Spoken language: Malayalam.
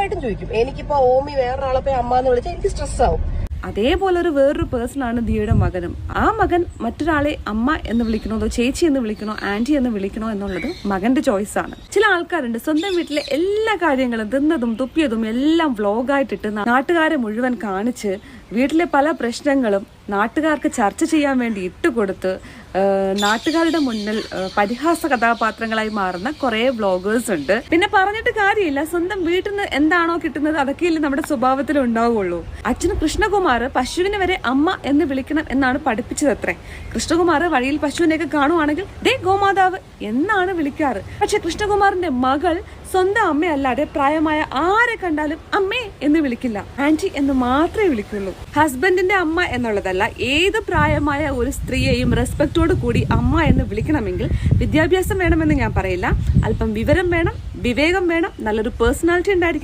ഉറപ്പായിട്ടും ചോദിക്കും. എനിക്കിപ്പോ ഓമി വേറൊരാളെ പോയി അമ്മ എന്ന് വിളിച്ചാൽ എനിക്ക് സ്ട്രെസ് ആവും. അതേപോലെ വേറൊരു പേഴ്സണാണ് ദിയയുടെ മകനും. ആ മകൻ മറ്റൊരാളെ അമ്മ എന്ന് വിളിക്കണോ, അതോ ചേച്ചി എന്ന് വിളിക്കണോ, ആന്റി എന്ന് വിളിക്കണോ എന്നുള്ളത് മകന്റെ ചോയ്സ് ആണ്. ചില ആൾക്കാരുണ്ട് സ്വന്തം വീട്ടിലെ എല്ലാ കാര്യങ്ങളും തിന്നതും തുപ്പിയതും എല്ലാം വ്ലോഗായിട്ടിട്ട് നാട്ടുകാരെ മുഴുവൻ കാണിച്ച് വീട്ടിലെ പല പ്രശ്നങ്ങളും നാട്ടുകാർക്ക് ചർച്ച ചെയ്യാൻ വേണ്ടി ഇട്ടുകൊടുത്ത് നാട്ടുകാരുടെ മുന്നിൽ പരിഹാസ കഥാപാത്രങ്ങളായി മാറുന്ന കുറെ വ്ളോഗേഴ്സ് ഉണ്ട്. പിന്നെ പറഞ്ഞിട്ട് കാര്യമില്ല, സ്വന്തം വീട്ടിൽ നിന്ന് എന്താണോ കിട്ടുന്നത് അതൊക്കെയല്ലേ നമ്മുടെ സ്വഭാവത്തിൽ ഉണ്ടാവുള്ളൂ. അച്ഛന് കൃഷ്ണകുമാർ പശുവിനെ വരെ അമ്മ എന്ന് വിളിക്കണം എന്നാണ് പഠിപ്പിച്ചത് അത്രേ. കൃഷ്ണകുമാർ വഴിയിൽ പശുവിനെയൊക്കെ കാണുവാണെങ്കിൽ ദേ ഗോമാതാവ് എന്നാണ് വിളിക്കാറ്. പക്ഷെ കൃഷ്ണകുമാറിന്റെ മകൾ സ്വന്തം അമ്മയല്ലാതെ പ്രായമായ ആരെ കണ്ടാലും അമ്മേ എന്ന് വിളിക്കില്ല, ആന്റി എന്ന് മാത്രമേ വിളിക്കുള്ളൂ. ഹസ്ബൻഡിന്റെ അമ്മ എന്നുള്ളതല്ല, ഏത് പ്രായമായ ഒരു സ്ത്രീയെയും റെസ്പെക്റ്റോട് കൂടി അമ്മ എന്ന് വിളിക്കണമെങ്കിൽ വിദ്യാഭ്യാസം വേണമെന്ന് ഞാൻ പറയില്ല, അല്പം വിവരം വേണം, വിവേകം വേണം, നല്ലൊരു പേഴ്സണാലിറ്റി ഉണ്ടായിരിക്കും.